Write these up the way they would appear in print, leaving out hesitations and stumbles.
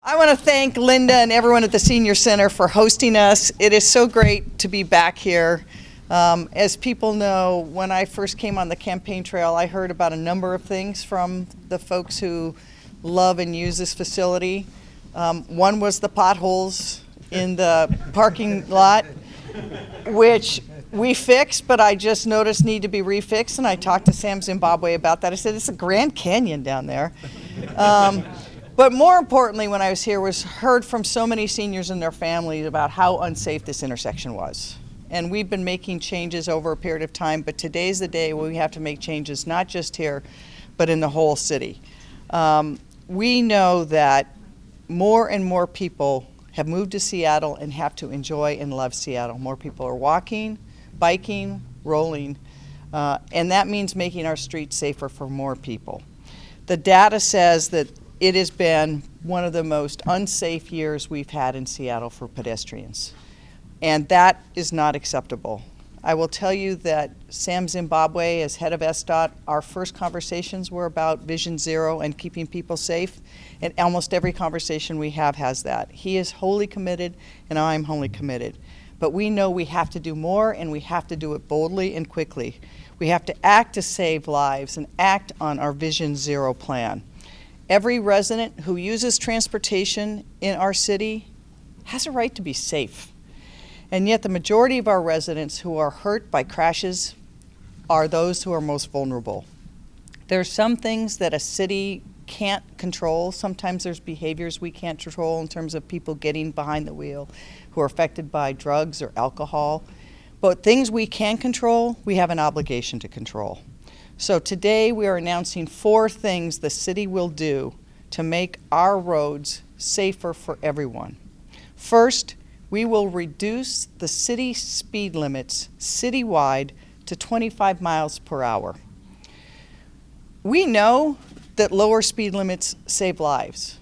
I want to thank Lynda and everyone at the Senior Center for hosting us. It is so great to be back here. As people know, when I first came on the campaign trail, I heard about a number of things from the folks who love and use this facility. One was the potholes in the parking lot, which we fixed, but I just noticed need to be refixed, and I talked to Sam Zimbabwe about that. I said, it's a Grand Canyon down there. But more importantly, when I was here, was heard from so many seniors and their families about how unsafe this intersection was. And we've been making changes over a period of time, but today's the day where we have to make changes, not just here, but in the whole city. We know that more and more people have moved to Seattle and have to enjoy and love Seattle. More people are walking, biking, rolling, and that means making our streets safer for more people. The data says that it has been one of the most unsafe years we've had in Seattle for pedestrians, and that is not acceptable. I will tell you that Sam Zimbabwe, as head of SDOT, our first conversations were about Vision Zero and keeping people safe, and almost every conversation we have has that. He is wholly committed, and I'm wholly committed. But we know we have to do more, and we have to do it boldly and quickly. We have to act to save lives and act on our Vision Zero plan. Every resident who uses transportation in our city has a right to be safe. And yet the majority of our residents who are hurt by crashes are those who are most vulnerable. There are some things that a city can't control. Sometimes there's behaviors we can't control in terms of people getting behind the wheel who are affected by drugs or alcohol. But things we can control, we have an obligation to control. So today we are announcing 4 things the city will do to make our roads safer for everyone. First, we will reduce the city speed limits citywide to 25 miles per hour. We know that lower speed limits save lives.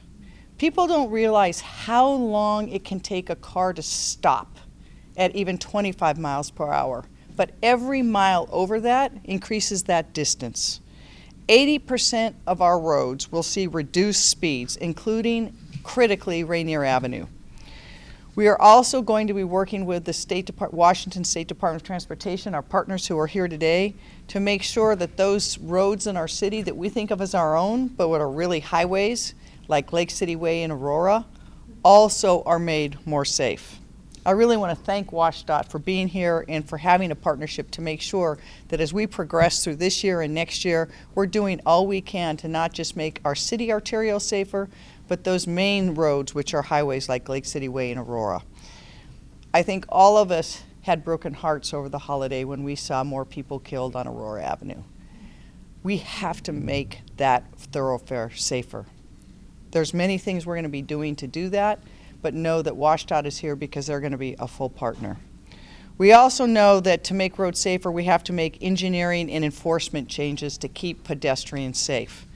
People don't realize how long it can take a car to stop at even 25 miles per hour. But every mile over that increases that distance. 80% of our roads will see reduced speeds, including, critically, Rainier Avenue. We are also going to be working with the Washington State Department of Transportation, our partners who are here today, to make sure that those roads in our city that we think of as our own, but what are really highways, like Lake City Way in Aurora, also are made more safe. I really want to thank WashDOT for being here and for having a partnership to make sure that as we progress through this year and next year, we're doing all we can to not just make our city arterial safer, but those main roads, which are highways like Lake City Way and Aurora. I think all of us had broken hearts over the holiday when we saw more people killed on Aurora Avenue. We have to make that thoroughfare safer. There's many things we're going to be doing to do that, but know that WashDOT is here because they're going to be a full partner. We also know that to make roads safer, we have to make engineering and enforcement changes to keep pedestrians safe.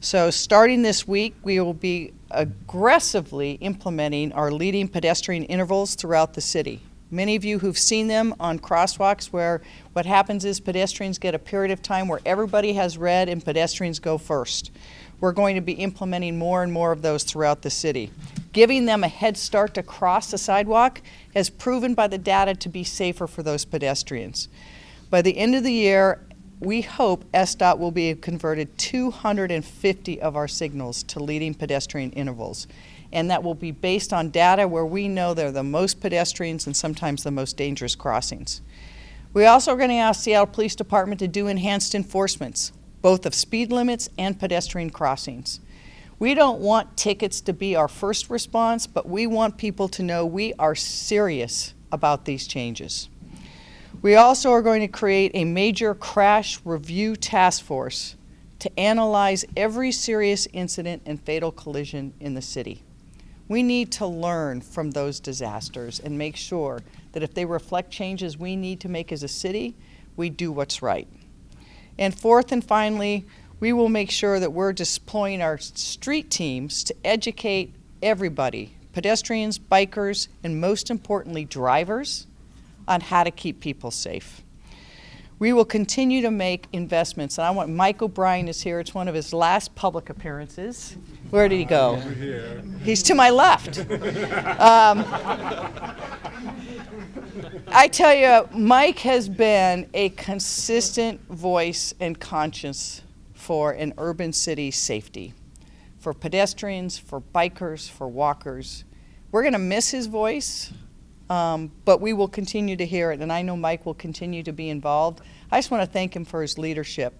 So starting this week, we will be aggressively implementing our leading pedestrian intervals throughout the city. Many of you who've seen them on crosswalks where what happens is pedestrians get a period of time where everybody has red and pedestrians go first. We're going to be implementing more and more of those throughout the city. Giving them a head start to cross the sidewalk has proven by the data to be safer for those pedestrians. By the end of the year, we hope SDOT will be converted 250 of our signals to leading pedestrian intervals. And that will be based on data where we know they're the most pedestrians and sometimes the most dangerous crossings. We also are going to ask Seattle Police Department to do enhanced enforcements, both of speed limits and pedestrian crossings. We don't want tickets to be our first response, but we want people to know we are serious about these changes. We also are going to create a major crash review task force to analyze every serious incident and fatal collision in the city. We need to learn from those disasters and make sure that if they reflect changes we need to make as a city, we do what's right. And fourth and finally, we will make sure that we're deploying our street teams to educate everybody, pedestrians, bikers, and most importantly, drivers, on how to keep people safe. We will continue to make investments. And I want, Mike O'Brien is here. It's one of his last public appearances. Where did he go? Over here. He's to my left. I tell you, Mike has been a consistent voice and conscience for an urban city safety, for pedestrians, for bikers, for walkers. We're going to miss his voice, but we will continue to hear it, and I know Mike will continue to be involved. I just want to thank him for his leadership.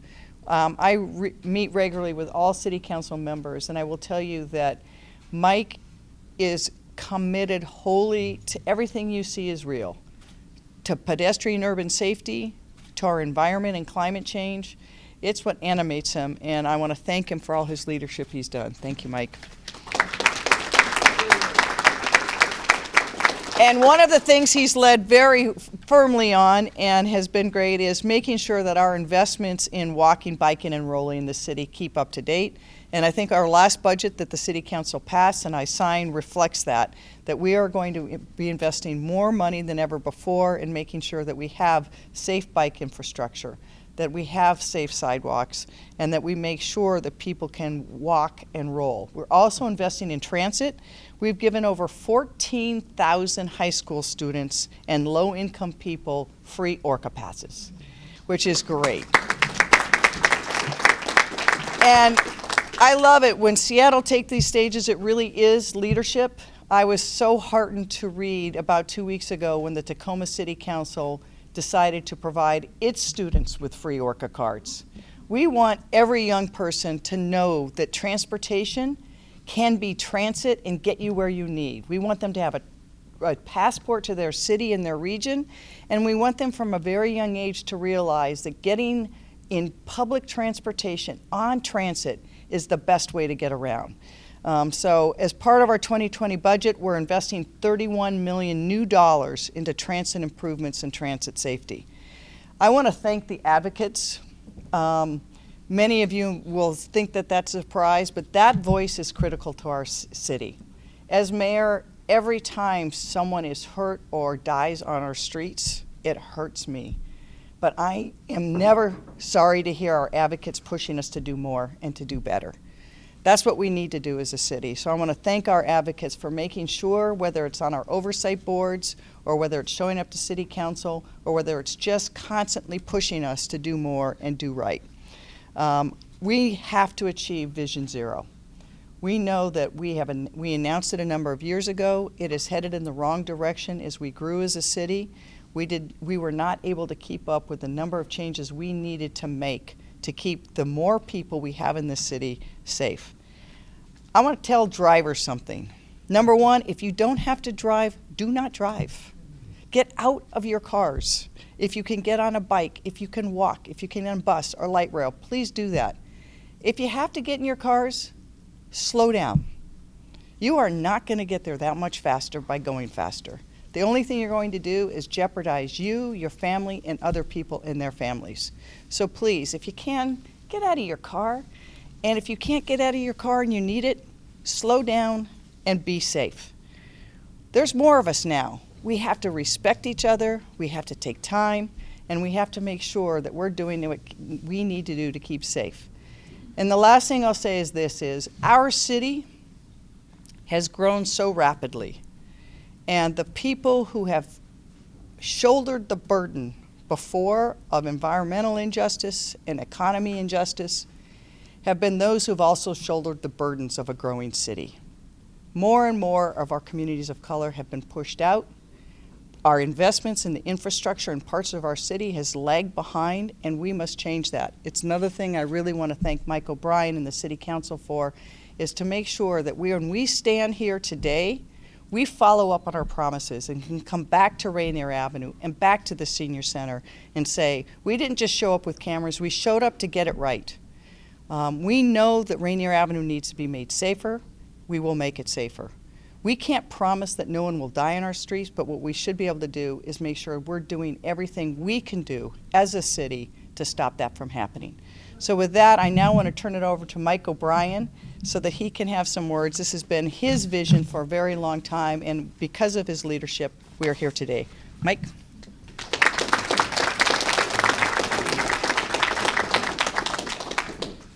I meet regularly with all city council members, and I will tell you that Mike is committed wholly to everything you see is real, to pedestrian urban safety, to our environment and climate change. It's what animates him, and I want to thank him for all his leadership he's done. Thank you, Mike. And one of the things he's led very firmly on and has been great is making sure that our investments in walking, biking, and rolling in the city keep up to date. And I think our last budget that the City Council passed and I signed reflects that we are going to be investing more money than ever before in making sure that we have safe bike infrastructure, that we have safe sidewalks, and that we make sure that people can walk and roll. We're also investing in transit. We've given over 14,000 high school students and low-income people free Orca passes, which is great. And I love it. When Seattle takes these stages, it really is leadership. I was so heartened to read about 2 weeks ago when the Tacoma City Council decided to provide its students with free Orca cards. We want every young person to know that transportation can be transit and get you where you need. We want them to have a passport to their city and their region, and we want them from a very young age to realize that getting in public transportation on transit is the best way to get around. So as part of our 2020 budget, we're investing $31 million new dollars into transit improvements and transit safety. I want to thank the advocates. Many of you will think that that's a surprise, but that voice is critical to our city. As mayor, every time someone is hurt or dies on our streets, it hurts me. But I am never sorry to hear our advocates pushing us to do more and to do better. That's what we need to do as a city. So I want to thank our advocates for making sure, whether it's on our oversight boards or whether it's showing up to city council or whether it's just constantly pushing us to do more and do right. We have to achieve Vision Zero. We know that we announced it a number of years ago. It is headed in the wrong direction as we grew as a city. We were not able to keep up with the number of changes we needed to make to keep the more people we have in this city safe. I want to tell drivers something. Number one, if you don't have to drive, do not drive. Get out of your cars. If you can get on a bike, if you can walk, if you can on a bus or light rail, please do that. If you have to get in your cars, slow down. You are not going to get there that much faster by going faster. The only thing you're going to do is jeopardize you, your family, and other people and their families. So please, if you can, get out of your car. And if you can't get out of your car and you need it, slow down and be safe. There's more of us now. We have to respect each other, we have to take time, and we have to make sure that we're doing what we need to do to keep safe. And the last thing I'll say is this is, our city has grown so rapidly. And the people who have shouldered the burden before of environmental injustice and economy injustice have been those who've also shouldered the burdens of a growing city. More and more of our communities of color have been pushed out. Our investments in the infrastructure in parts of our city has lagged behind, and we must change that. It's another thing I really want to thank Mike O'Brien and the City Council for, is to make sure that when we stand here today, we follow up on our promises and can come back to Rainier Avenue and back to the Senior Center and say, we didn't just show up with cameras, we showed up to get it right. We know that Rainier Avenue needs to be made safer. We will make it safer. We can't promise that no one will die in our streets, but what we should be able to do is make sure we're doing everything we can do as a city to stop that from happening. So with that, I now want to turn it over to Mike O'Brien so that he can have some words. This has been his vision for a very long time, and because of his leadership, we are here today. Mike?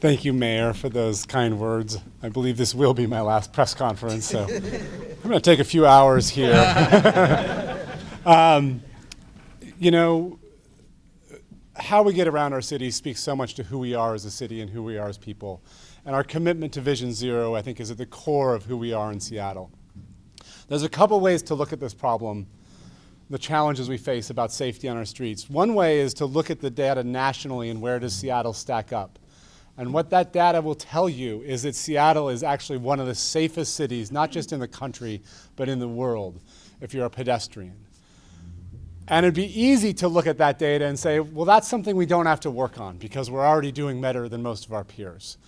Thank you, Mayor, for those kind words. I believe this will be my last press conference, so I'm going to take a few hours here. You know, how we get around our city speaks so much to who we are as a city and who we are as people. And our commitment to Vision Zero, I think, is at the core of who we are in Seattle. There's a couple ways to look at this problem, the challenges we face about safety on our streets. One way is to look at the data nationally and where does Seattle stack up. And what that data will tell you is that Seattle is actually one of the safest cities, not just in the country, but in the world, if you're a pedestrian. And it'd be easy to look at that data and say, well, that's something we don't have to work on because we're already doing better than most of our peers.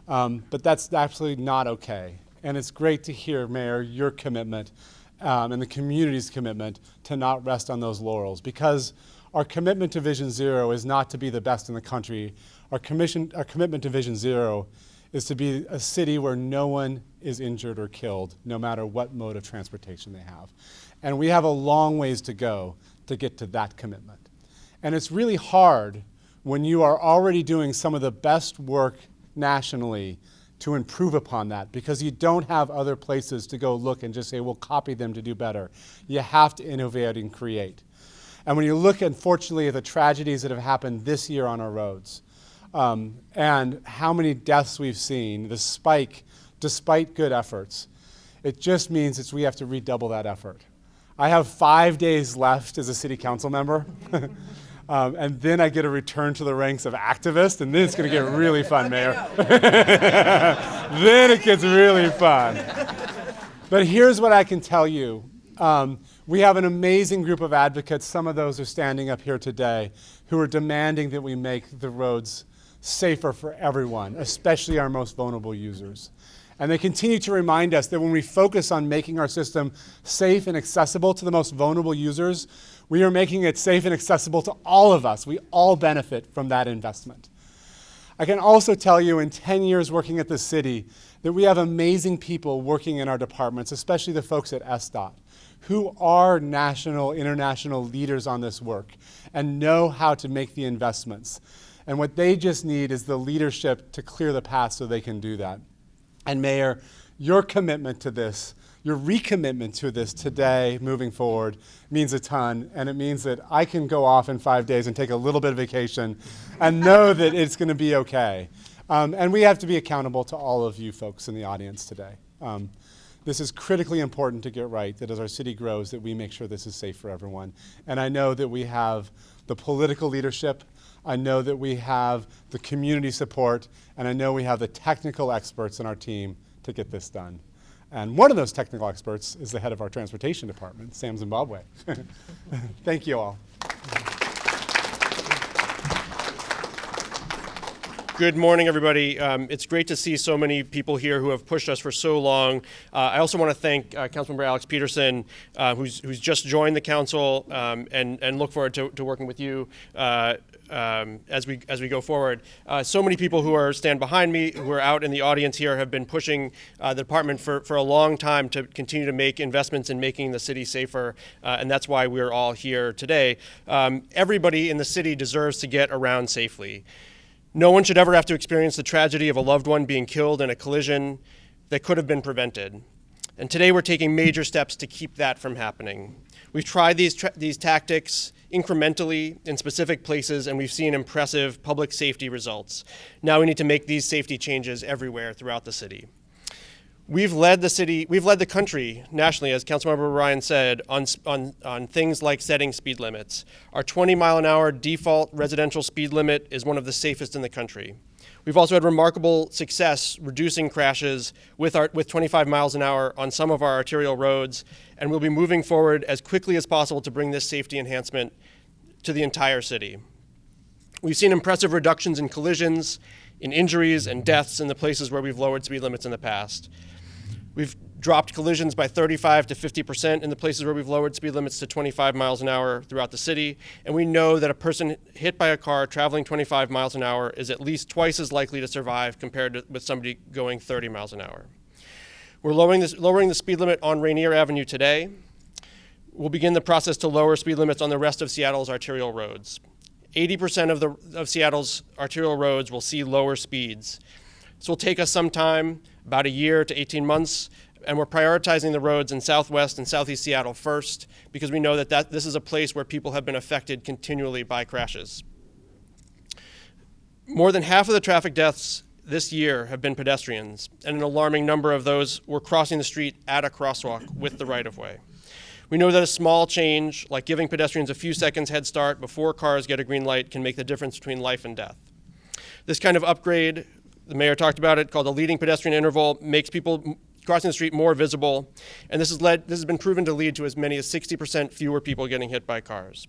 But that's absolutely not okay. And it's great to hear, Mayor, your commitment and the community's commitment to not rest on those laurels, because our commitment to Vision Zero is not to be the best in the country. Our commitment to Vision Zero is to be a city where no one is injured or killed, no matter what mode of transportation they have. And we have a long ways to go to get to that commitment. And it's really hard when you are already doing some of the best work nationally to improve upon that, because you don't have other places to go look and just say, we'll copy them to do better. You have to innovate and create. And when you look, unfortunately, at the tragedies that have happened this year on our roads, and how many deaths we've seen, the spike, despite good efforts, it just means we have to redouble that effort. I have 5 days left as a city council member, and then I get a return to the ranks of activist, and then it's going to get really fun, Mayor. Then it gets really fun. But here's what I can tell you. We have an amazing group of advocates. Some of those are standing up here today who are demanding that we make the roads safer for everyone, especially our most vulnerable users. And they continue to remind us that when we focus on making our system safe and accessible to the most vulnerable users, we are making it safe and accessible to all of us. We all benefit from that investment. I can also tell you in 10 years working at the city that we have amazing people working in our departments, especially the folks at SDOT, who are national, international leaders on this work and know how to make the investments. And what they just need is the leadership to clear the path so they can do that. And Mayor, your commitment to this, your recommitment to this today, moving forward, means a ton. And it means that I can go off in 5 days and take a little bit of vacation and know that it's going to be okay. And we have to be accountable to all of you folks in the audience today. This is critically important to get right, that as our city grows, that we make sure this is safe for everyone. And I know that we have the political leadership, I know that we have the community support, and I know we have the technical experts in our team to get this done. And one of those technical experts is the head of our transportation department, Sam Zimbabwe. Thank you all. Good morning, everybody. It's great to see so many people here who have pushed us for so long. I also want to thank Councilmember Alex Peterson, who's just joined the council, and look forward to working with you as we go forward. So many people who stand behind me, who are out in the audience here, have been pushing the department for a long time to continue to make investments in making the city safer, and that's why we're all here today. Everybody in the city deserves to get around safely. No one should ever have to experience the tragedy of a loved one being killed in a collision that could have been prevented. And today we're taking major steps to keep that from happening. We've tried these tactics incrementally in specific places, and we've seen impressive public safety results. Now we need to make these safety changes everywhere throughout the city. We've led the country nationally, as Councilmember Ryan said, on things like setting speed limits. Our 20-mile-an-hour default residential speed limit is one of the safest in the country. We've also had remarkable success reducing crashes with 25 miles an hour on some of our arterial roads, and we'll be moving forward as quickly as possible to bring this safety enhancement to the entire city. We've seen impressive reductions in collisions, in injuries, and deaths in the places where we've lowered speed limits in the past. We've dropped collisions by 35 to 50% in the places where we've lowered speed limits to 25 miles an hour throughout the city. And we know that a person hit by a car traveling 25 miles an hour is at least twice as likely to survive compared with somebody going 30 miles an hour. We're lowering the speed limit on Rainier Avenue today. We'll begin the process to lower speed limits on the rest of Seattle's arterial roads. 80% of Seattle's arterial roads will see lower speeds. This will take us some time, about a year to 18 months, and we're prioritizing the roads in Southwest and Southeast Seattle first because we know that this is a place where people have been affected continually by crashes. More than half of the traffic deaths this year have been pedestrians, and an alarming number of those were crossing the street at a crosswalk with the right-of-way. We know that a small change, like giving pedestrians a few seconds head start before cars get a green light, can make the difference between life and death. This kind of upgrade, the mayor talked about it, called a leading pedestrian interval, makes people crossing the street more visible, and this has been proven to lead to as many as 60% fewer people getting hit by cars.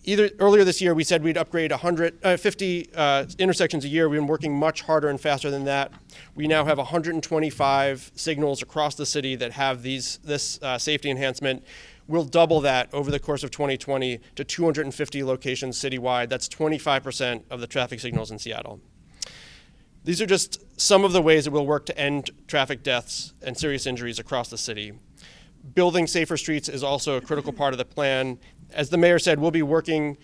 Earlier this year, we said we'd upgrade 50 intersections a year. We've been working much harder and faster than that. We now have 125 signals across the city that have this safety enhancement. We'll double that over the course of 2020 to 250 locations citywide. That's 25% of the traffic signals in Seattle. These are just some of the ways that we'll work to end traffic deaths and serious injuries across the city. Building safer streets is also a critical part of the plan. As the mayor said, we'll be working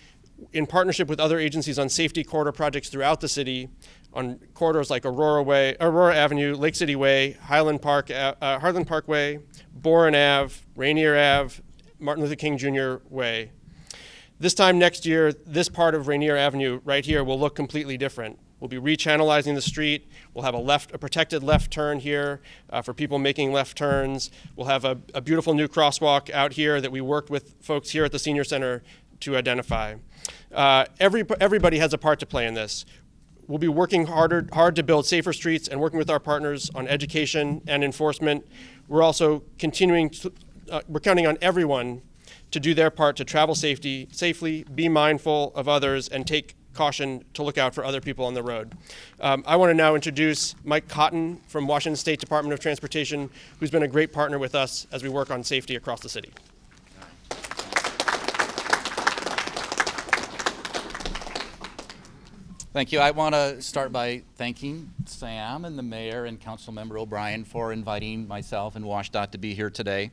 in partnership with other agencies on safety corridor projects throughout the city, on corridors like Aurora Avenue, Lake City Way, Harlan Parkway, Boren Ave, Rainier Ave, Martin Luther King Jr. Way. This time next year, this part of Rainier Avenue right here will look completely different. We'll be rechannelizing the street. We'll have a protected left turn here for people making left turns. We'll have a beautiful new crosswalk out here that we worked with folks here at the Senior Center to identify. Everybody has a part to play in this. We'll be working hard to build safer streets and working with our partners on education and enforcement. We're also we're counting on everyone to do their part to travel safely, be mindful of others, and take caution to look out for other people on the road. I want to now introduce Mike Cotton from Washington State Department of Transportation, who's been a great partner with us as we work on safety across the city. Thank you. I want to start by thanking Sam and the mayor and Councilmember O'Brien for inviting myself and WashDOT to be here today.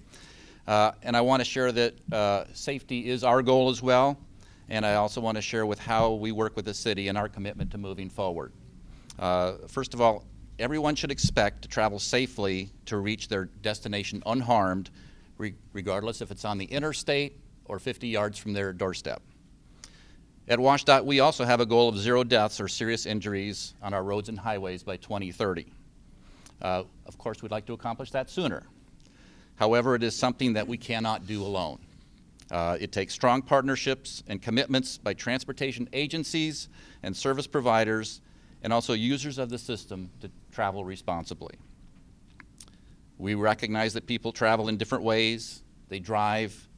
And I want to share that safety is our goal as well. And I also want to share with how we work with the city and our commitment to moving forward. First of all, everyone should expect to travel safely to reach their destination unharmed, regardless if it's on the interstate or 50 yards from their doorstep. At WashDOT, we also have a goal of 0 deaths or serious injuries on our roads and highways by 2030. Of course, we'd like to accomplish that sooner. However, it is something that we cannot do alone. It takes strong partnerships and commitments by transportation agencies and service providers and also users of the system to travel responsibly. We recognize that people travel in different ways. They drive,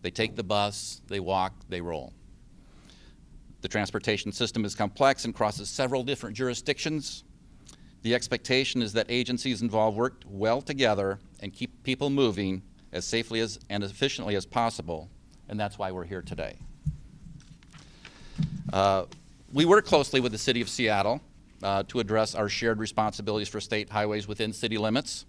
they take the bus, they walk, they roll. The transportation system is complex and crosses several different jurisdictions. The expectation is that agencies involved work well together and keep people moving as safely and efficiently as possible. And that's why we're here today. We work closely with the City of Seattle to address our shared responsibilities for state highways within city limits.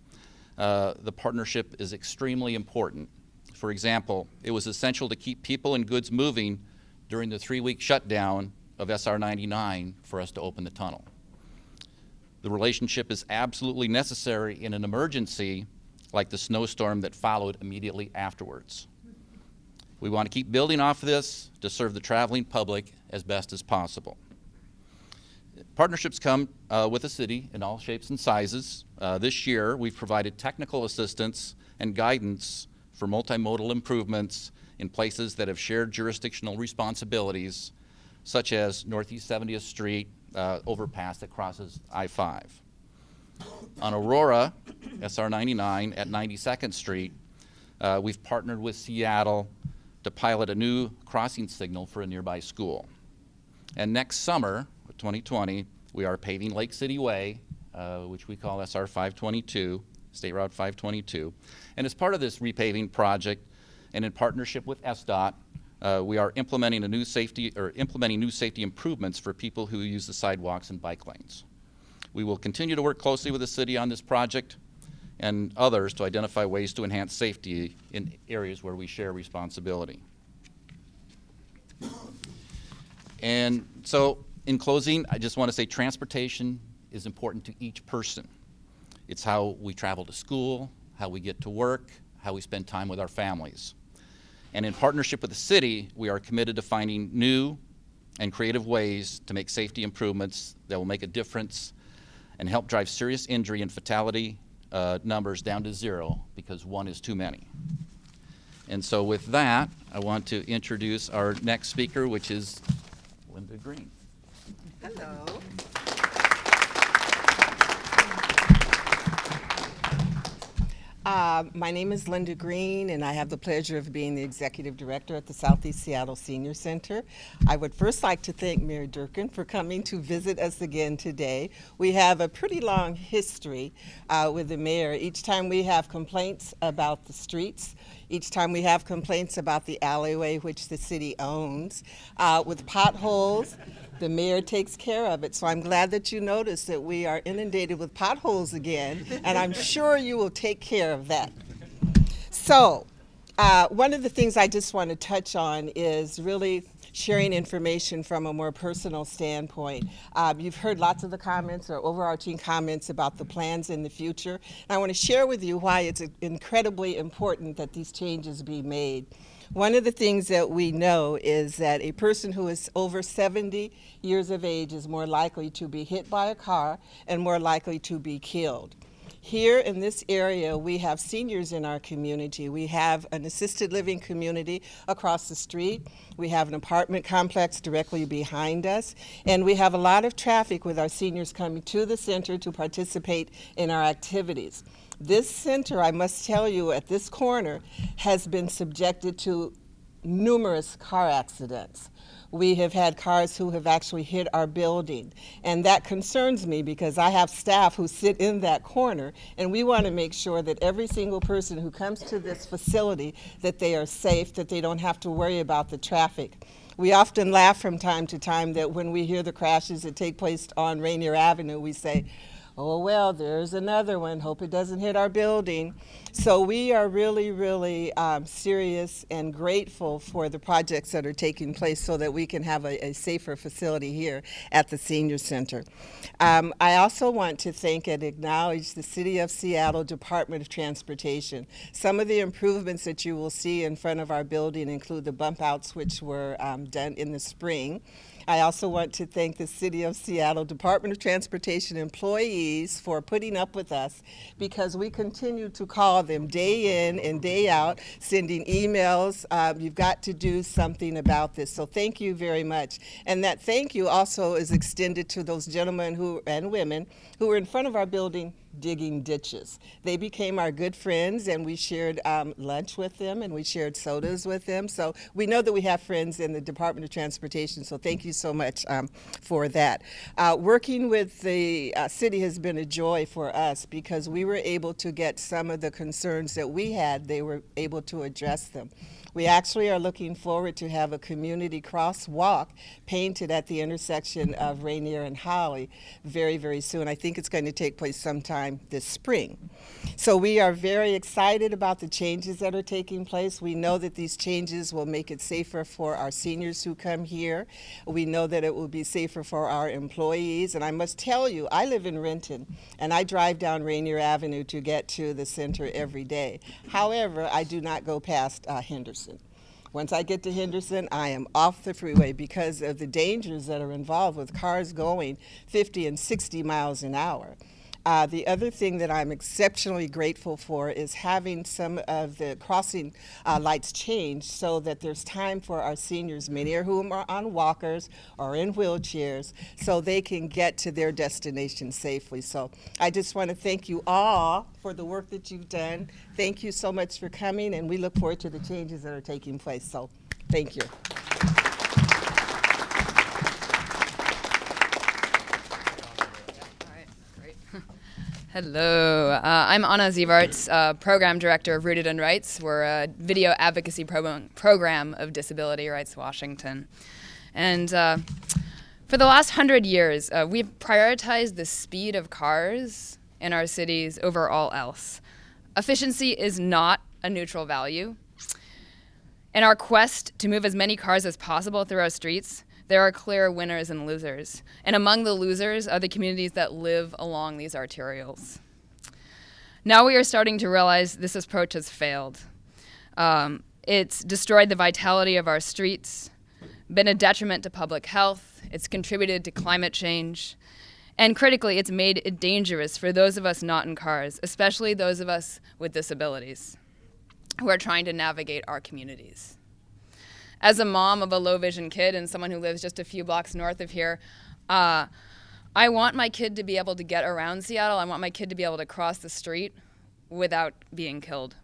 The partnership is extremely important. For example, it was essential to keep people and goods moving during the 3-week shutdown of SR 99 for us to open the tunnel. The relationship is absolutely necessary in an emergency like the snowstorm that followed immediately afterwards. We want to keep building off of this to serve the traveling public as best as possible. Partnerships come with the city in all shapes and sizes. This year, we've provided technical assistance and guidance for multimodal improvements in places that have shared jurisdictional responsibilities, such as Northeast 70th Street overpass that crosses I-5. On Aurora, SR 99 at 92nd Street, we've partnered with Seattle to pilot a new crossing signal for a nearby school. And next summer, 2020, we are paving Lake City Way, which we call SR 522, State Route 522. And as part of this repaving project, and in partnership with SDOT, we are implementing new safety improvements for people who use the sidewalks and bike lanes. We will continue to work closely with the city on this project and others to identify ways to enhance safety in areas where we share responsibility. And so, in closing, I just want to say transportation is important to each person. It's how we travel to school, how we get to work, how we spend time with our families. And in partnership with the city, we are committed to finding new and creative ways to make safety improvements that will make a difference and help drive serious injury and fatality numbers down to 0, because 1 is too many. And so with that, I want to introduce our next speaker, which is Lynda Greene. Hello. My name is Lynda Greene, and I have the pleasure of being the Executive Director at the Southeast Seattle Senior Center. I would first like to thank Mayor Durkan for coming to visit us again today. We have a pretty long history with the mayor. Each time we have complaints about the streets, each time we have complaints about the alleyway, which the city owns, with potholes, the mayor takes care of it. So I'm glad that you noticed that we are inundated with potholes again, and I'm sure you will take care of that. So one of the things I just want to touch on is really sharing information from a more personal standpoint. You've heard lots of the comments or overarching comments about the plans in the future. And I want to share with you why it's incredibly important that these changes be made. One of the things that we know is that a person who is over 70 years of age is more likely to be hit by a car and more likely to be killed. Here in this area, we have seniors in our community. We have an assisted living community across the street. We have an apartment complex directly behind us. And we have a lot of traffic with our seniors coming to the center to participate in our activities. This center, I must tell you, at this corner, has been subjected to numerous car accidents. We have had cars who have actually hit our building, and that concerns me because I have staff who sit in that corner, and we want to make sure that every single person who comes to this facility, that they are safe, that they don't have to worry about the traffic. We often laugh from time to time that when we hear the crashes that take place on Rainier Avenue, we say, oh, well, there's another one. Hope it doesn't hit our building. So we are really, really serious and grateful for the projects that are taking place so that we can have a safer facility here at the Senior Center. I also want to thank and acknowledge the City of Seattle Department of Transportation. Some of the improvements that you will see in front of our building include the bump outs, which were done in the spring. I also want to thank the City of Seattle Department of Transportation employees for putting up with us, because we continue to call them day in and day out, sending emails. You've got to do something about this. So thank you very much. And that thank you also is extended to those gentlemen and women who were in front of our building digging ditches. They became our good friends, and we shared lunch with them, and we shared sodas with them. So we know that we have friends in the Department of Transportation, so thank you so much for that. Working with the city has been a joy for us because we were able to get some of the concerns that we had, they were able to address them. We actually are looking forward to have a community crosswalk painted at the intersection of Rainier and Holly very, very soon. I think it's going to take place sometime this spring. So we are very excited about the changes that are taking place. We know that these changes will make it safer for our seniors who come here. We know that it will be safer for our employees. And I must tell you, I live in Renton, and I drive down Rainier Avenue to get to the center every day. However, I do not go past Henderson. Once I get to Henderson, I am off the freeway because of the dangers that are involved with cars going 50 and 60 miles an hour. The other thing that I'm exceptionally grateful for is having some of the crossing lights changed so that there's time for our seniors, many of whom are on walkers or in wheelchairs, so they can get to their destination safely. So I just want to thank you all for the work that you've done. Thank you so much for coming, and we look forward to the changes that are taking place. So thank you. Hello, I'm Anna Zivarts, Program Director of Rooted in Rights. We're a video advocacy program of Disability Rights Washington. And for the last 100 years, we've prioritized the speed of cars in our cities over all else. Efficiency is not a neutral value. In our quest to move as many cars as possible through our streets, there are clear winners and losers. And among the losers are the communities that live along these arterials. Now we are starting to realize this approach has failed. It's destroyed the vitality of our streets, been a detriment to public health, it's contributed to climate change, and critically, it's made it dangerous for those of us not in cars, especially those of us with disabilities who are trying to navigate our communities. As a mom of a low-vision kid and someone who lives just a few blocks north of here, I want my kid to be able to get around Seattle. I want my kid to be able to cross the street without being killed.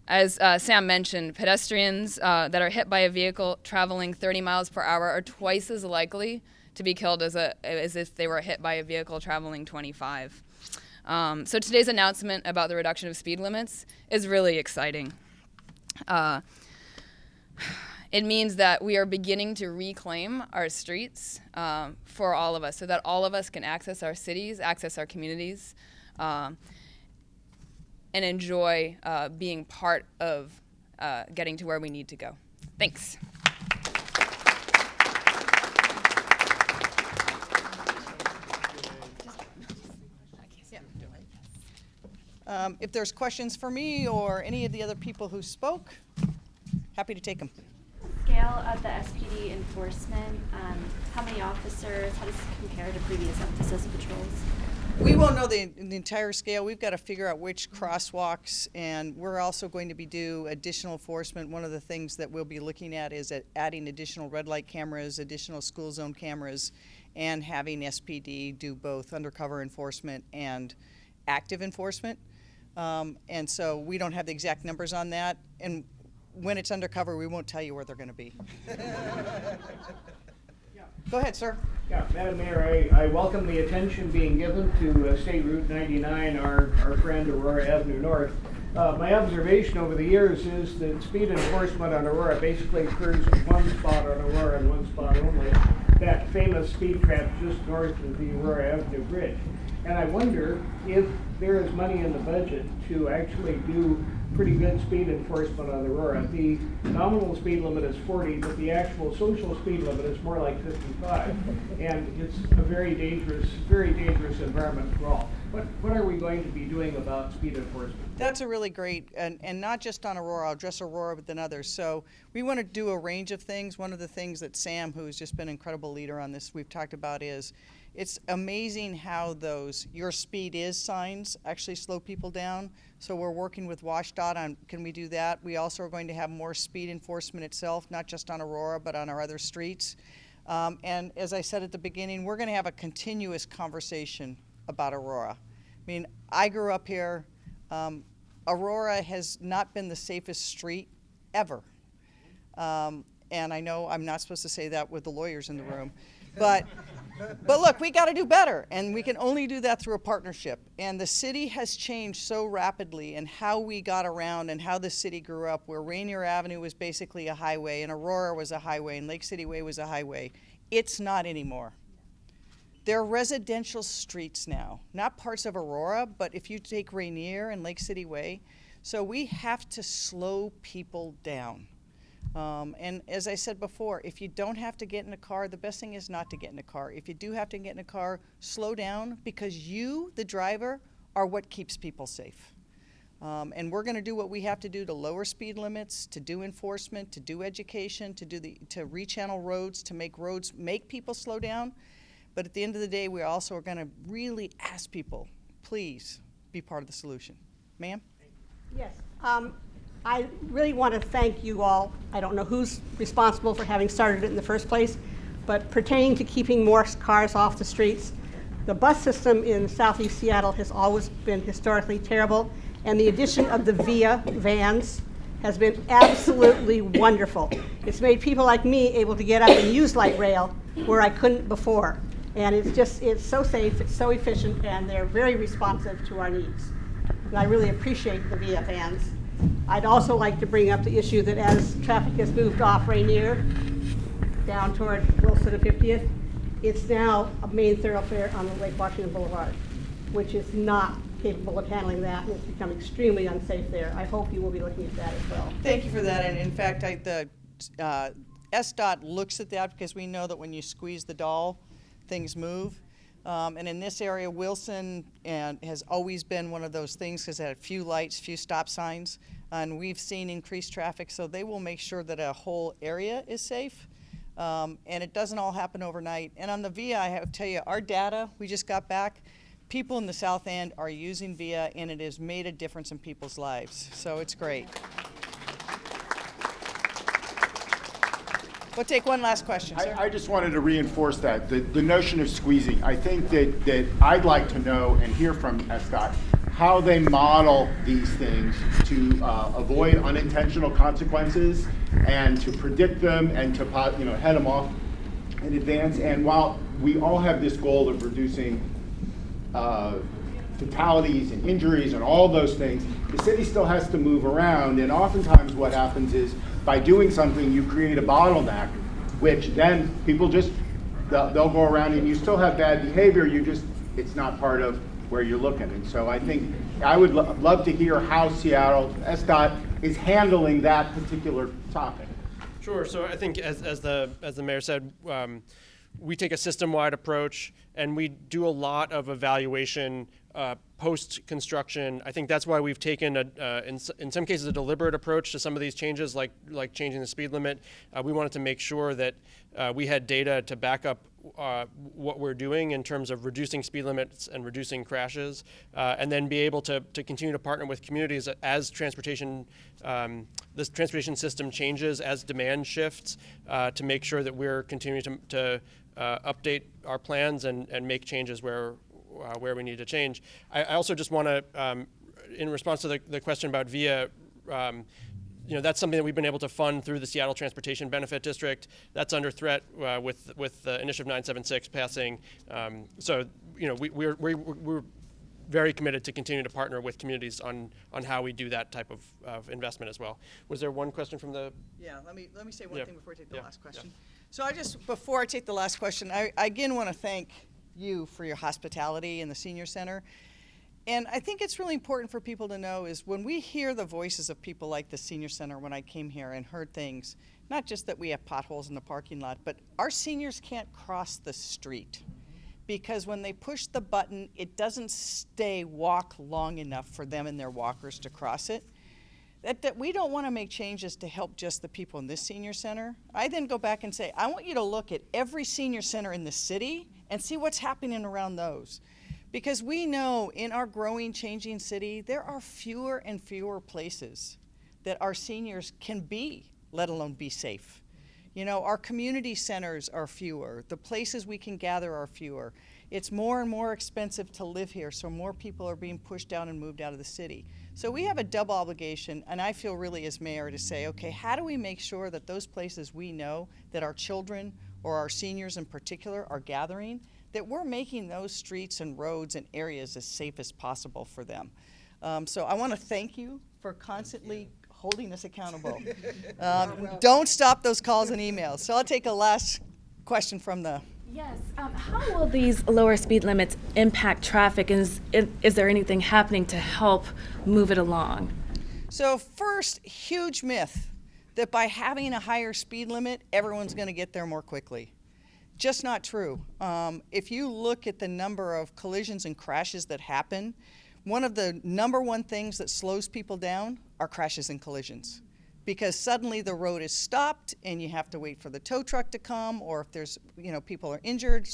As Sam mentioned, pedestrians that are hit by a vehicle traveling 30 miles per hour are twice as likely to be killed as if they were hit by a vehicle traveling 25. So today's announcement about the reduction of speed limits is really exciting. It means that we are beginning to reclaim our streets for all of us, so that all of us can access our cities, access our communities, and enjoy being part of getting to where we need to go. Thanks. If there's questions for me or any of the other people who spoke, happy to take them. Scale of the SPD enforcement, how many officers, how does it compare to previous emphasis patrols? We won't know the entire scale. We've got to figure out which crosswalks, and we're also going to do additional enforcement. One of the things that we'll be looking at is adding additional red light cameras, additional school zone cameras, and having SPD do both undercover enforcement and active enforcement. And so we don't have the exact numbers on that. And when it's undercover, we won't tell you where they're going to be. Go ahead, sir. Yeah, Madam Mayor, I welcome the attention being given to State Route 99, our friend Aurora Avenue North. My observation over the years is that speed enforcement on Aurora basically occurs in one spot on Aurora and one spot only, that famous speed trap just north of the Aurora Avenue Bridge. And I wonder if there is money in the budget to actually do pretty good speed enforcement on Aurora. The nominal speed limit is 40, but the actual social speed limit is more like 55. And it's a very dangerous environment for all. What are we going to be doing about speed enforcement? That's a really great, and not just on Aurora, I'll address Aurora, but then others. So we want to do a range of things. One of the things that Sam, who's just been an incredible leader on this, we've talked about is, it's amazing how those "your speed is" signs actually slow people down. So we're working with WashDOT on, can we do that? We also are going to have more speed enforcement itself, not just on Aurora, but on our other streets. And as I said at the beginning, we're going to have a continuous conversation about Aurora. I mean, I grew up here. Aurora has not been the safest street ever. And I know I'm not supposed to say that with the lawyers in the room, but look, we got to do better, and we can only do that through a partnership. And the city has changed so rapidly, and how we got around and how the city grew up, where Rainier Avenue was basically a highway, and Aurora was a highway, and Lake City Way was a highway. It's not anymore. They're residential streets now, not parts of Aurora, but if you take Rainier and Lake City Way. So we have to slow people down. And as I said before, if you don't have to get in a car, the best thing is not to get in a car. If you do have to get in a car, slow down, because you, the driver, are what keeps people safe. And we're going to do what we have to do to lower speed limits, to do enforcement, to do education, to rechannel roads, to make people slow down. But at the end of the day, we also are going to really ask people, please be part of the solution. Ma'am? Yes. I really want to thank you all. I don't know who's responsible for having started it in the first place, but pertaining to keeping more cars off the streets, the bus system in Southeast Seattle has always been historically terrible, and the addition of the VIA vans has been absolutely wonderful. It's made people like me able to get up and use light rail where I couldn't before. And it's so safe, it's so efficient, and they're very responsive to our needs. And I really appreciate the VIA vans. I'd also like to bring up the issue that as traffic has moved off Rainier down toward Wilson and 50th, it's now a main thoroughfare on the Lake Washington Boulevard, which is not capable of handling that, and it's become extremely unsafe there. I hope you will be looking at that as well. Thank you for that. And in fact, SDOT looks at that because we know that when you squeeze the doll, things move. And in this area, Wilson has always been one of those things because it had few lights, few stop signs, and we've seen increased traffic, so they will make sure that a whole area is safe. And it doesn't all happen overnight. And on the VIA, I have to tell you, our data, we just got back, people in the South End are using VIA, and it has made a difference in people's lives, so it's great. We'll take one last question, sir. I just wanted to reinforce that, the notion of squeezing. I think that I'd like to know and hear from SDOT how they model these things to avoid unintentional consequences and to predict them and to head them off in advance. And while we all have this goal of reducing fatalities and injuries and all those things, the city still has to move around, and oftentimes what happens is by doing something you create a bottleneck, which then people just, they'll go around and you still have bad behavior, it's not part of where you're looking. And so I think I would love to hear how Seattle, SDOT, is handling that particular topic. Sure. So I think as the mayor said, we take a system-wide approach, and we do a lot of evaluation post-construction. I think that's why we've taken, in some cases, a deliberate approach to some of these changes, like changing the speed limit. We wanted to make sure that we had data to back up what we're doing in terms of reducing speed limits and reducing crashes, and then be able to continue to partner with communities as transportation, this transportation system changes, as demand shifts, to make sure that we're continuing to update our plans and make changes where we need to change. I also just want to, in response to the question about VIA, that's something that we've been able to fund through the Seattle Transportation Benefit District. That's under threat with Initiative 976 passing. So we're very committed to continue to partner with communities on how we do that type of investment as well. Was there one question from the? Yeah, let me say one thing before I take the last question. So before I take the last question, I again want to thank you for your hospitality in the senior center. And I think it's really important for people to know is when we hear the voices of people like the senior center, when I came here and heard things, not just that we have potholes in the parking lot, but our seniors can't cross the street because when they push the button, it doesn't walk long enough for them and their walkers to cross it. That we don't want to make changes to help just the people in this senior center. I then go back and say, I want you to look at every senior center in the city and see what's happening around those. Because we know in our growing, changing city, there are fewer and fewer places that our seniors can be, let alone be safe. Our community centers are fewer. The places we can gather are fewer. It's more and more expensive to live here, so more people are being pushed down and moved out of the city. So we have a double obligation, and I feel really as mayor to say, okay, how do we make sure that those places we know that our children or our seniors in particular are gathering, that we're making those streets and roads and areas as safe as possible for them. So I want to thank you for constantly holding us accountable. Don't stop those calls and emails. So I'll take a last question from the... Yes. How will these lower speed limits impact traffic? Is there anything happening to help move it along? So first, huge myth that by having a higher speed limit, everyone's going to get there more quickly. Just not true. If you look at the number of collisions and crashes that happen, one of the number one things that slows people down are crashes and collisions. Because suddenly the road is stopped and you have to wait for the tow truck to come, or if there's, people are injured,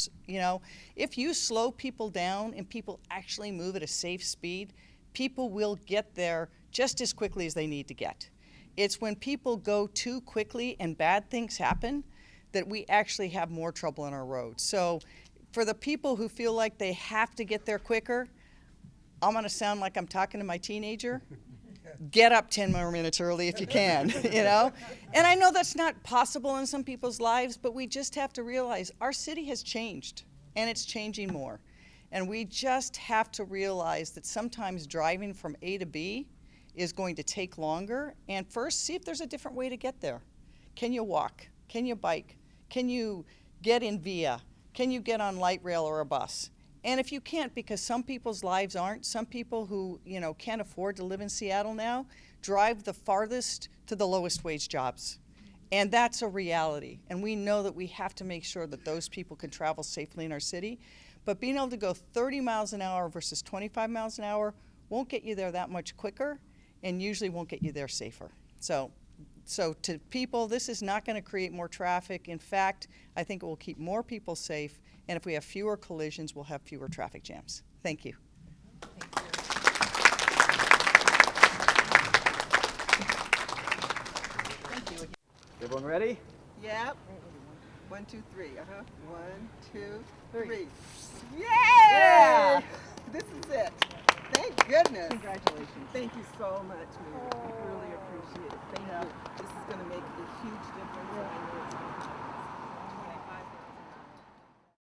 If you slow people down and people actually move at a safe speed, people will get there just as quickly as they need to get. It's when people go too quickly and bad things happen that we actually have more trouble on our roads. So for the people who feel like they have to get there quicker, I'm gonna sound like I'm talking to my teenager. Get up 10 more minutes early if you can, And I know that's not possible in some people's lives, but we just have to realize our city has changed, and it's changing more. And we just have to realize that sometimes driving from A to B is going to take longer, and first, see if there's a different way to get there. Can you walk? Can you bike? Can you get in VIA? Can you get on light rail or a bus? And if you can't, because some people's lives aren't, some people who can't afford to live in Seattle now drive the farthest to the lowest wage jobs. And that's a reality. And we know that we have to make sure that those people can travel safely in our city. But being able to go 30 miles an hour versus 25 miles an hour won't get you there that much quicker, and usually won't get you there safer. So to people, this is not going to create more traffic. In fact, I think it will keep more people safe, and if we have fewer collisions, we'll have fewer traffic jams. Thank you. Everyone ready? Yep. 1, 2, 3. 1, 2, 3. Yay! Yeah! This is it. Thank goodness. Congratulations. Thank you so much, Mary. Really appreciate it. Thank you. This is going to make a huge difference. And I know it's going to